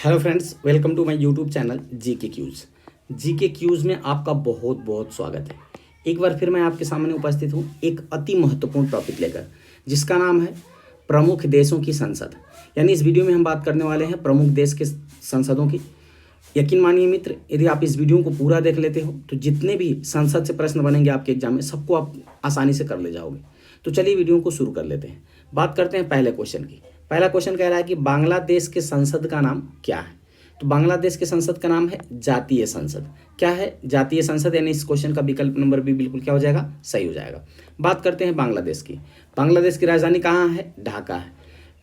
Hello friends, welcome to my YouTube channel GK quiz. GK quiz में आपका बहुत बहुत स्वागत है। एक बार फिर मैं आपके सामने उपस्थित हूँ एक अति महत्वपूर्ण टॉपिक लेकर, जिसका नाम है प्रमुख देशों की संसद। यानी इस वीडियो में हम बात करने वाले हैं प्रमुख देश के संसदों की। यकीन मानिए मित्र, यदि आप इस वीडियो को पूरा देख लेते हो तो जितने भी संसद से प्रश्न बनेंगे आपके एग्जाम में, सबको आप आसानी से कर ले जाओगे। तो चलिए वीडियो को शुरू कर लेते हैं। बात करते हैं पहले क्वेश्चन की। पहला क्वेश्चन कह रहा है कि बांग्लादेश के संसद का नाम क्या है। तो बांग्लादेश के संसद का नाम है जातीय संसद। क्या है? जातीय संसद। यानी इस क्वेश्चन का विकल्प नंबर बी बिल्कुल क्या हो जाएगा? सही हो जाएगा। बात करते हैं बांग्लादेश की। बांग्लादेश की राजधानी कहाँ है? ढाका है।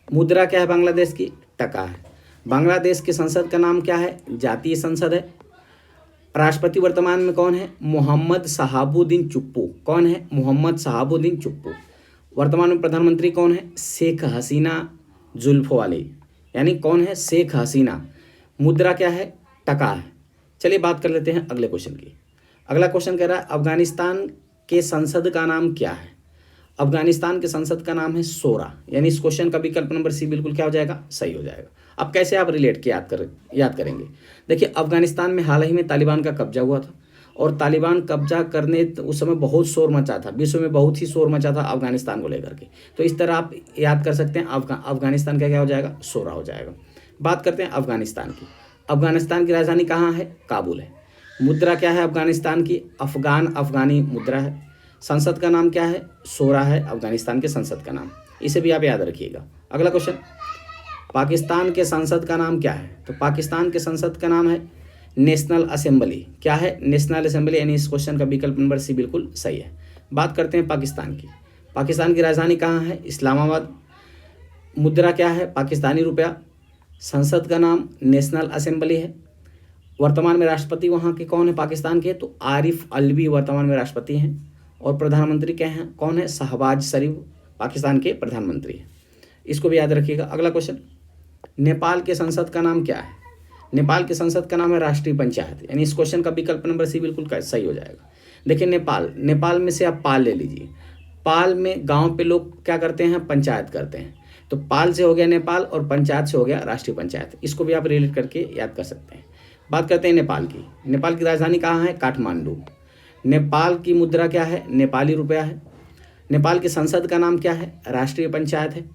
मुद्रा क्या है बांग्लादेश की? टका है। बांग्लादेश के संसद का नाम क्या है? जातीय संसद है। राष्ट्रपति वर्तमान में कौन है? मोहम्मद शहाबुद्दीन चुप्पू। कौन है? मोहम्मद शहाबुद्दीन चुप्पू। वर्तमान में प्रधानमंत्री कौन है? शेख हसीना जुल्फोवाली। यानी कौन है? शेख हसीना। मुद्रा क्या है? टका है। चलिए बात कर लेते हैं अगले क्वेश्चन की। अगला क्वेश्चन कह रहा है अफगानिस्तान के संसद का नाम क्या है। अफगानिस्तान के संसद का नाम है शोरा। यानी इस क्वेश्चन का विकल्प नंबर सी बिल्कुल क्या हो जाएगा? सही हो जाएगा। अब कैसे आप रिलेट के याद करेंगे? देखिए, अफगानिस्तान में हाल ही में तालिबान का कब्जा हुआ था और तालिबान कब्जा करने उस समय बहुत शोर मचा था, विश्व में बहुत ही शोर मचा था अफगानिस्तान को लेकर के। तो इस तरह आप याद कर सकते हैं, अफगानिस्तान का क्या हो जाएगा? शोरा हो जाएगा। बात करते हैं अफगानिस्तान की। अफगानिस्तान की राजधानी कहाँ है? काबुल है। मुद्रा क्या है अफगानिस्तान की? अफगानी मुद्रा है। संसद का नाम क्या है? शोरा है अफगानिस्तान के संसद का नाम। इसे भी आप याद रखिएगा। अगला क्वेश्चन, पाकिस्तान के संसद का नाम क्या है। तो पाकिस्तान के संसद का नाम है नेशनल असेंबली। क्या है? National assembly. यानी इस क्वेश्चन का विकल्प नंबर सी बिल्कुल सही है। बात करते हैं पाकिस्तान की। पाकिस्तान की राजधानी कहाँ है? इस्लामाबाद। मुद्रा क्या है? पाकिस्तानी रुपया। संसद का नाम नेशनल असेंबली है। वर्तमान में राष्ट्रपति वहाँ के कौन है पाकिस्तान के? तो आरिफ अलवी वर्तमान में राष्ट्रपति हैं। और प्रधानमंत्री क्या हैं? कौन है? शहबाज शरीफ पाकिस्तान के प्रधानमंत्री हैं। इसको भी याद रखिएगा। अगला क्वेश्चन, नेपाल के संसद का नाम क्या है। नेपाल के संसद का नाम है राष्ट्रीय पंचायत। यानी इस क्वेश्चन का विकल्प नंबर सी बिल्कुल सही हो जाएगा। देखिए, नेपाल में से आप पाल ले लीजिए। पाल में गांव पे लोग क्या करते हैं? पंचायत करते हैं। तो पाल से हो गया नेपाल और पंचायत से हो गया राष्ट्रीय पंचायत। इसको भी आप रिलेट करके याद कर सकते हैं। बात करते हैं नेपाल की। नेपाल की राजधानी कहाँ है? काठमांडू। नेपाल की मुद्रा क्या है? नेपाली रुपया है। नेपाल के संसद का नाम क्या है? राष्ट्रीय पंचायत है।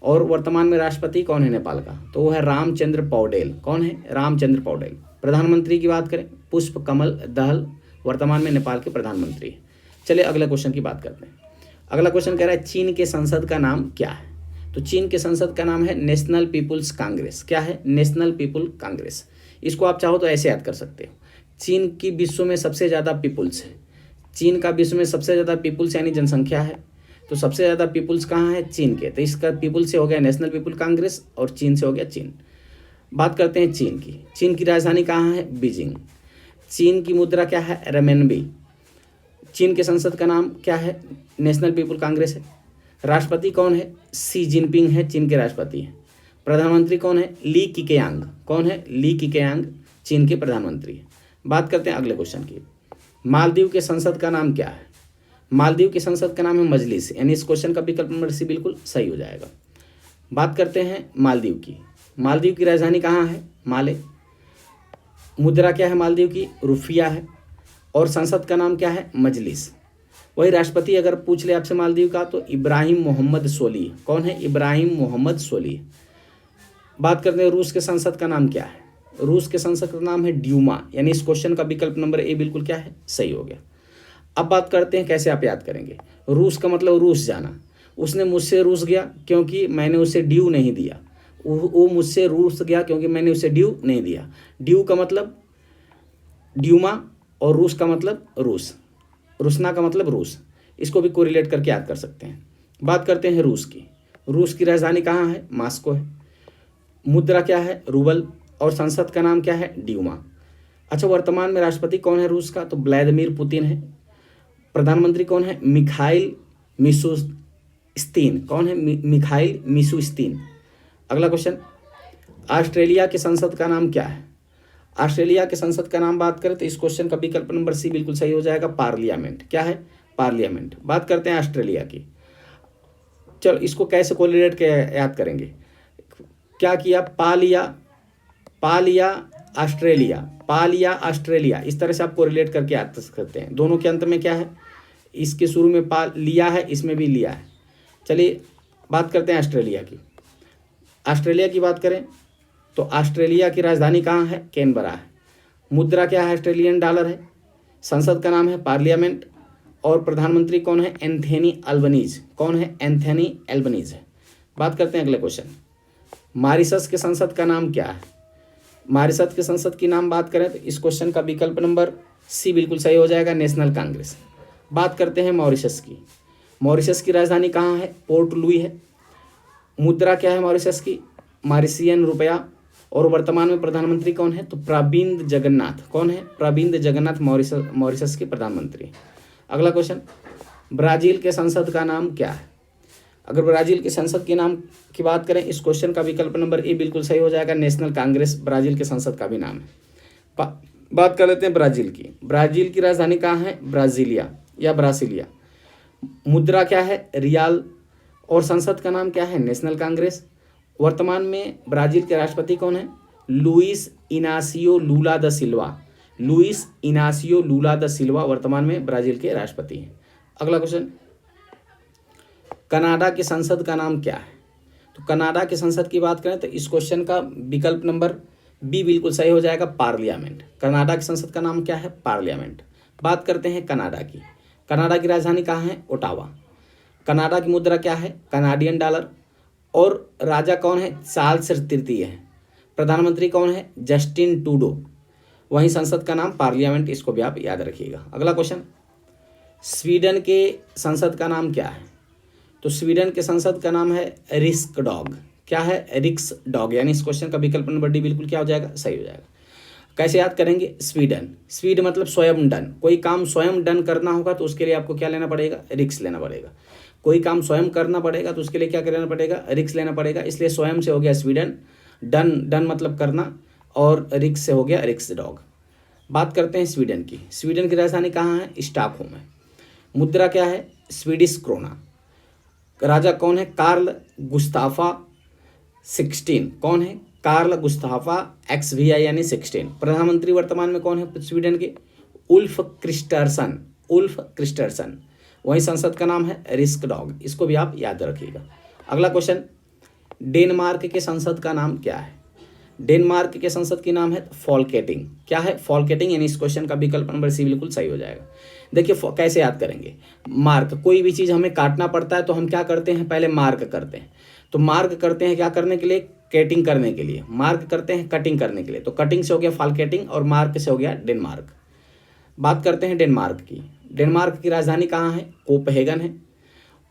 और वर्तमान में राष्ट्रपति कौन है नेपाल का? तो वो है रामचंद्र पौडेल। कौन है? रामचंद्र पौडेल। प्रधानमंत्री की बात करें, पुष्प कमल दहल वर्तमान में नेपाल के प्रधानमंत्री हैं। चलिए अगले क्वेश्चन की बात करते हैं। अगला क्वेश्चन कह रहा है चीन के संसद का नाम क्या है। तो चीन के संसद का नाम है नेशनल पीपुल्स कांग्रेस। क्या है? National people Congress. इसको आप चाहो तो ऐसे याद कर सकते हो। चीन की विश्व में सबसे ज़्यादा पीपुल्स है। चीन का विश्व में सबसे ज़्यादा पीपुल्स यानी जनसंख्या है। तो सबसे ज़्यादा पीपुल्स कहाँ है? चीन के। तो इसका पीपुल से हो गया नेशनल पीपुल कांग्रेस और चीन से हो गया चीन। बात करते हैं चीन की। चीन की राजधानी कहाँ है? बीजिंग। चीन की मुद्रा क्या है? रेमेनबी। चीन के संसद का नाम क्या है? नेशनल पीपुल कांग्रेस है। राष्ट्रपति कौन है? शी जिनपिंग है, चीन के राष्ट्रपति हैं। प्रधानमंत्री कौन है? ली कीकेयांग। कौन है? ली कीकेयांग चीन के प्रधानमंत्री हैं। बात करते हैं अगले क्वेश्चन की। मालदीव के संसद का नाम क्या है? मालदीव के संसद का नाम है मजलिस। यानी इस क्वेश्चन का विकल्प नंबर सी बिल्कुल सही हो जाएगा। बात करते हैं मालदीव की। मालदीव की राजधानी कहाँ है? माले। मुद्रा क्या है मालदीव की? रुपया है। और संसद का नाम क्या है? मजलिस। वही राष्ट्रपति अगर पूछ ले आपसे मालदीव का तो इब्राहिम मोहम्मद सोली। कौन है? इब्राहिम मोहम्मद सोली। बात करते हैं रूस के संसद का नाम क्या है? रूस के संसद का नाम है ड्यूमा। यानी इस क्वेश्चन का विकल्प नंबर ए बिल्कुल क्या है? सही हो गया। अब बात करते हैं कैसे आप याद करेंगे। रूस का मतलब रूस जाना। उसने मुझसे रूस गया क्योंकि मैंने उसे ड्यू नहीं दिया। वो मुझसे रूस गया क्योंकि मैंने उसे ड्यू नहीं दिया। ड्यू का मतलब ड्यूमा और रूस का मतलब रूस। रुसना का मतलब रूस। इसको भी कोरिलेट करके याद कर सकते हैं। बात करते हैं रूस की। रूस की राजधानी कहाँ है? मॉस्को है। मुद्रा क्या है? रूबल। और संसद का नाम क्या है? ड्यूमा। अच्छा, वर्तमान में राष्ट्रपति कौन है रूस का? तो व्लादिमीर पुतिन है। प्रधानमंत्री कौन है? Mikhail Mishustin. कौन है? Mikhail Mishustin. अगला क्वेश्चन, ऑस्ट्रेलिया के संसद का नाम क्या है? ऑस्ट्रेलिया के संसद का नाम बात करें तो इस क्वेश्चन का विकल्प नंबर सी बिल्कुल सही हो जाएगा, पार्लियामेंट। क्या है? पार्लियामेंट। बात करते हैं ऑस्ट्रेलिया की। चलो इसको कैसे कोरिलेट के याद करेंगे? क्या किया? पा लिया पाल या ऑस्ट्रेलिया, पाल या ऑस्ट्रेलिया, इस तरह से आपको रिलेट करके याद करते हैं। दोनों के अंत में क्या है, इसके शुरू में पाल लिया है, इसमें भी लिया है। चलिए बात करते हैं ऑस्ट्रेलिया की। ऑस्ट्रेलिया की बात करें तो ऑस्ट्रेलिया की राजधानी कहाँ है, कैनबरा है। मुद्रा क्या है, ऑस्ट्रेलियन डॉलर है। संसद का नाम है पार्लियामेंट। और प्रधानमंत्री कौन है, एंथोनी अल्बनीज। कौन है, एंथोनी अल्बनीज है। बात करते हैं अगले क्वेश्चन। मॉरिशस के संसद का नाम क्या है। मॉरिशस के संसद की नाम बात करें तो इस क्वेश्चन का विकल्प नंबर सी बिल्कुल सही हो जाएगा, नेशनल कांग्रेस। बात करते हैं मॉरिशस की। मॉरिशस की राजधानी कहाँ है, पोर्ट लुई है। मुद्रा क्या है मॉरिशस की, मॉरिशियन रुपया। और वर्तमान में प्रधानमंत्री कौन है, तो प्रविंद जगन्नाथ। कौन है, प्रविंद जगन्नाथ मॉरिशस के प्रधानमंत्री। अगला क्वेश्चन, ब्राजील के संसद का नाम क्या है। अगर ब्राजील के संसद के नाम की बात करें इस क्वेश्चन का विकल्प नंबर ए बिल्कुल सही हो जाएगा, नेशनल कांग्रेस ब्राजील के संसद का भी नाम है। बात कर लेते हैं ब्राजील की। ब्राजील की राजधानी कहाँ है, ब्राजीलिया या ब्रासीलिया। मुद्रा क्या है, रियाल। और संसद का नाम क्या है, नेशनल कांग्रेस। वर्तमान में ब्राजील के राष्ट्रपति कौन है, Luiz Inacio Lula the Silva. Luiz Inacio Lula the सिल्वा वर्तमान में ब्राजील के राष्ट्रपति हैं। अगला क्वेश्चन, कनाडा की संसद का नाम क्या है। तो कनाडा की संसद की बात करें तो इस क्वेश्चन का विकल्प नंबर बी बिल्कुल सही हो जाएगा, पार्लियामेंट। कनाडा की संसद का नाम क्या है, पार्लियामेंट। बात करते हैं कनाडा की। कनाडा की राजधानी कहाँ है, ओटावा। कनाडा की मुद्रा क्या है, कनाडियन डॉलर। और राजा कौन है, चार्ल्स तृतीय है। प्रधानमंत्री कौन है, जस्टिन ट्रूडो। वहीं संसद का नाम पार्लियामेंट, इसको भी आप याद रखिएगा। अगला क्वेश्चन, स्वीडन के संसद का नाम क्या है। तो स्वीडन के संसद का नाम है रिक्स डॉग। क्या है, रिक्स डॉग। यानी इस क्वेश्चन का विकल्प नंबर डी बिल्कुल क्या हो जाएगा, सही हो जाएगा। कैसे याद करेंगे, स्वीडन। स्वीड मतलब स्वयं डन। कोई काम स्वयं डन करना होगा तो उसके लिए आपको क्या लेना पड़ेगा, रिक्स लेना पड़ेगा। कोई काम स्वयं करना पड़ेगा तो उसके लिए क्या करना पड़ेगा, रिक्स लेना पड़ेगा। इसलिए स्वयं से हो गया स्वीडन, डन डन मतलब करना, और रिक्स से हो गया रिक्स डॉग। बात करते हैं स्वीडन की। स्वीडन की राजधानी कहाँ है, स्टॉकहोम है। मुद्रा क्या है, स्वीडिश क्रोना। राजा कौन है, कार्ल गुस्ताफा 16। कौन है, कार्ल गुस्ताफा XVI यानी 16। प्रधानमंत्री वर्तमान में कौन है स्वीडन के, उल्फ क्रिस्टर्सन। Ulf Kristersson. वहीं संसद का नाम है रिक्स डॉग, इसको भी आप याद रखिएगा। अगला क्वेश्चन, डेनमार्क के संसद का नाम क्या है। डेनमार्क के संसद की नाम है फॉल्केटिंग। क्या है, फॉल्केटिंग। यानी इस क्वेश्चन का विकल्प नंबर सी बिल्कुल सही हो जाएगा। देखिए कैसे याद करेंगे, मार्क। कोई भी चीज़ हमें काटना पड़ता है तो हम क्या करते हैं, पहले मार्क करते हैं। तो मार्क करते हैं क्या करने के लिए, कटिंग करने के लिए। मार्क करते हैं कटिंग करने के लिए। तो कटिंग से हो गया फॉल्केटिंग और मार्क से हो गया डेनमार्क। बात करते हैं डेनमार्क की। डेनमार्क की राजधानी कहाँ है, कोपेनहेगन है।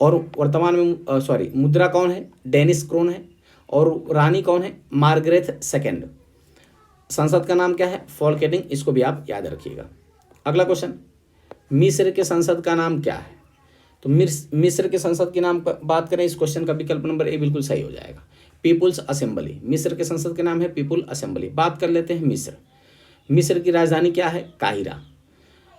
और वर्तमान में मुद्रा कौन है, डेनिश क्रोन है। और रानी कौन है, मार्गरेट सेकेंड। संसद का नाम क्या है, फॉल्केटिंग, इसको भी आप याद रखिएगा। अगला क्वेश्चन, मिस्र के संसद का नाम क्या है। तो मिस्र के संसद के नाम पर बात करें इस क्वेश्चन का विकल्प नंबर ए बिल्कुल सही हो जाएगा, पीपुल्स असेंबली। मिस्र के संसद के नाम है पीपुल असेंबली। बात कर लेते हैं मिस्र। मिस्र की राजधानी क्या है, काहिरा।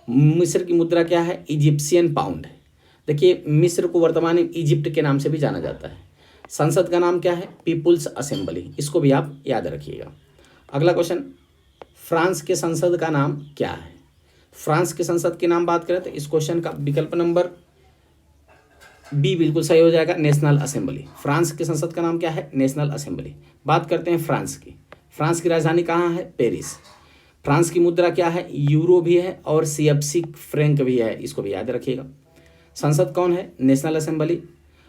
मिस्र की मुद्रा क्या है, इजिप्शियन पाउंड है। देखिए मिस्र को वर्तमान में इजिप्ट के नाम से भी जाना जाता है। संसद का नाम क्या है, पीपुल्स असेंबली, इसको भी आप याद रखिएगा। अगला क्वेश्चन, फ्रांस के संसद का नाम क्या है। फ्रांस के संसद के नाम बात करें तो इस क्वेश्चन का विकल्प नंबर बी बिल्कुल सही हो जाएगा, नेशनल असेंबली। फ्रांस के संसद का नाम क्या है, नेशनल असेंबली। बात करते हैं फ्रांस की। फ्रांस की राजधानी कहाँ है, पेरिस। फ्रांस की मुद्रा क्या है, यूरो भी है और CFC फ्रैंक भी है, इसको भी याद रखिएगा। संसद कौन है, नेशनल असेंबली।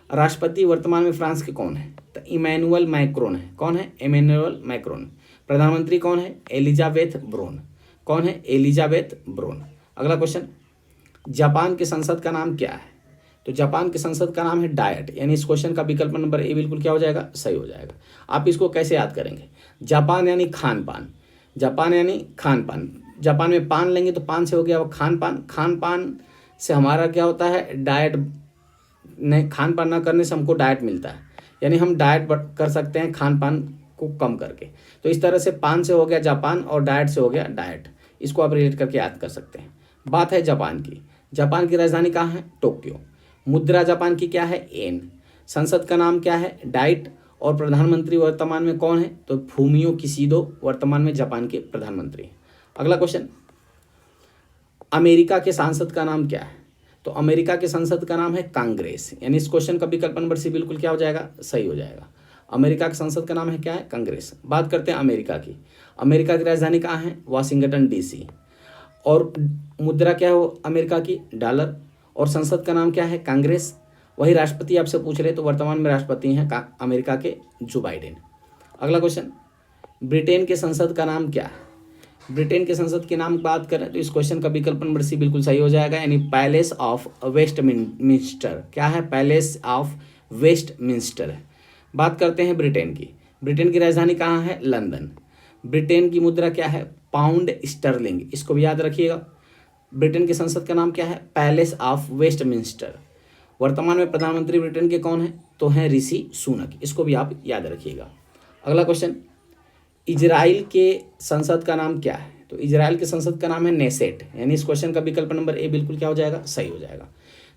राष्ट्रपति वर्तमान में फ्रांस के कौन है, तो इमैनुअल मैक्रोन है। कौन है, इमैनुअल मैक्रोन। प्रधानमंत्री कौन है, एलिजाबेथ ब्रोन। कौन है, एलिजाबेथ ब्रोन। अगला क्वेश्चन, जापान के संसद का नाम क्या है। तो जापान के संसद का नाम है डायट। यानी इस क्वेश्चन का विकल्प नंबर ए बिल्कुल क्या हो जाएगा, सही हो जाएगा। आप इसको कैसे याद करेंगे, जापान यानी खान पान। जापान यानी खान पान। जापान में पान लेंगे तो पान से हो गया वो खान पान। खान पान से हमारा क्या होता है, डाइट। नहीं, खान पान ना करने से हमको डाइट मिलता है, यानी हम डाइट कर सकते हैं खान पान को कम करके। तो इस तरह से पान से हो गया जापान और डाइट से हो गया डाइट। इसको आप रिलेट करके याद कर सकते हैं। बात है जापान की। जापान की राजधानी कहाँ है, टोक्यो। मुद्रा जापान की क्या है, येन। संसद का नाम क्या है, डाइट। और प्रधानमंत्री वर्तमान में कौन है? तो फूमियो किसीडो वर्तमान में जापान के प्रधानमंत्री हैं। अगला क्वेश्चन, अमेरिका के सांसद का नाम क्या है? तो अमेरिका के संसद का नाम है कांग्रेस, यानी इस क्वेश्चन का विकल्प नंबर सी बिल्कुल क्या हो जाएगा? सही हो जाएगा। अमेरिका के संसद का नाम है क्या है? कांग्रेस। बात करते हैं अमेरिका की। अमेरिका की राजधानी कहाँ है? Washington DC। और मुद्रा क्या हो अमेरिका की? डॉलर। और संसद का नाम क्या है? कांग्रेस। वही राष्ट्रपति आपसे पूछ रहे, तो वर्तमान में राष्ट्रपति हैं अमेरिका के जो बाइडेन। अगला क्वेश्चन, ब्रिटेन के संसद का नाम क्या है? ब्रिटेन के संसद के नाम की बात करें तो इस क्वेश्चन का विकल्प नंबर सी बिल्कुल सही हो जाएगा, यानी पैलेस ऑफ वेस्टमिंस्टर। क्या है? पैलेस ऑफ वेस्टमिंस्टर है। बात करते हैं ब्रिटेन की। ब्रिटेन की राजधानी कहाँ है? लंदन। ब्रिटेन की मुद्रा क्या है? पाउंड स्टर्लिंग, इसको भी याद रखिएगा। ब्रिटेन के संसद का नाम क्या है? Palace of Westminster. वर्तमान में प्रधानमंत्री ब्रिटेन के कौन है? तो हैं ऋषि सुनक, इसको भी आप याद रखिएगा। अगला क्वेश्चन, इजराइल के संसद का नाम क्या है? तो इजराइल के संसद का नाम है नेसेट, यानी इस क्वेश्चन का विकल्प नंबर ए बिल्कुल क्या हो जाएगा? सही हो जाएगा।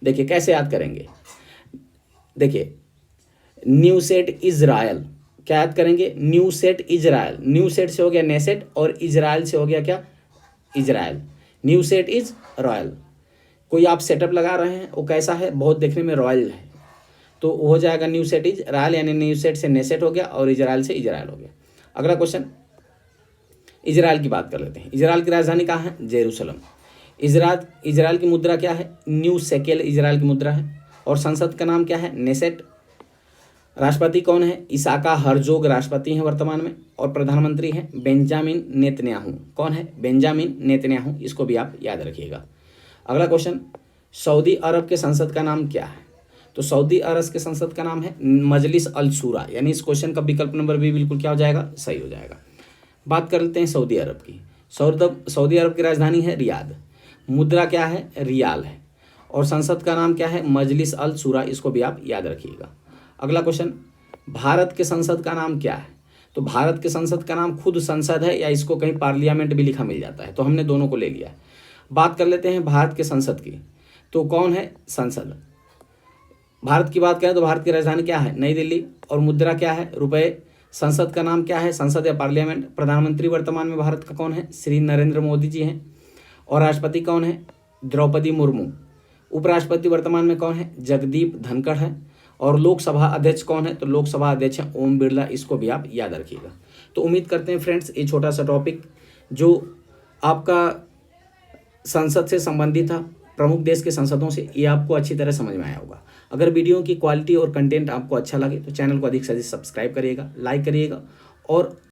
देखिए कैसे याद करेंगे, देखिए न्यूसेट इजराइल, क्या याद करेंगे? न्यूसेट इजराइल, न्यूसेट से हो गया नेसेट और इजराइल से हो गया क्या? इजराइल। न्यूसेट इज रॉयल। कोई आप सेटअप लगा रहे हैं, वो कैसा है? बहुत देखने में रॉयल है, तो हो जाएगा न्यूसेट इज रॉयल, यानी न्यूसेट से नेसेट हो गया और इजराइल से इजराइल हो गया। अगला क्वेश्चन, इजराइल की बात कर लेते हैं। इजराइल की राजधानी कहाँ है? जेरूसलम। इजराइल की मुद्रा क्या है? न्यू शेकेल इजराइल की मुद्रा है। और संसद का नाम क्या है? नेसेट। राष्ट्रपति कौन है? इसाका हरजोग राष्ट्रपति हैं वर्तमान में। और प्रधानमंत्री हैं बेंजामिन नेतन्याहू। कौन है? बेंजामिन नेतन्याहू, इसको भी आप याद रखिएगा। अगला क्वेश्चन, सऊदी अरब के संसद का नाम क्या है? तो सऊदी अरब के संसद का नाम है मजलिस अल शूरा, यानी इस क्वेश्चन का विकल्प नंबर भी बिल्कुल क्या हो जाएगा? सही हो जाएगा। बात कर लेते हैं सऊदी अरब की। सऊदी अरब की राजधानी है रियाद। मुद्रा क्या है? रियाल है। और संसद का नाम क्या है? मजलिस अल शूरा, इसको भी आप याद रखिएगा। अगला क्वेश्चन, भारत के संसद का नाम क्या है? तो भारत के संसद का नाम खुद संसद है, या इसको कहीं पार्लियामेंट भी लिखा मिल जाता है, तो हमने दोनों को ले लिया है। बात कर लेते हैं भारत के संसद की, तो कौन है संसद? भारत की बात करें तो भारत की राजधानी क्या है? नई दिल्ली। और मुद्रा क्या है? रुपए। संसद का नाम क्या है? संसद या पार्लियामेंट। प्रधानमंत्री वर्तमान में भारत का कौन है? श्री नरेंद्र मोदी जी हैं। और राष्ट्रपति कौन है? द्रौपदी मुर्मू। उपराष्ट्रपति वर्तमान में कौन है? जगदीप धनखड़ है। और लोकसभा अध्यक्ष कौन है? तो लोकसभा अध्यक्ष है ओम बिरला, इसको भी आप याद रखिएगा। तो उम्मीद करते हैं फ्रेंड्स ये छोटा सा टॉपिक जो आपका संसद से संबंधित था, प्रमुख देश के संसदों से, ये आपको अच्छी तरह समझ में आया होगा। अगर वीडियो की क्वालिटी और कंटेंट आपको अच्छा लगे तो चैनल को अधिक से अधिक सब्सक्राइब करिएगा, लाइक करिएगा और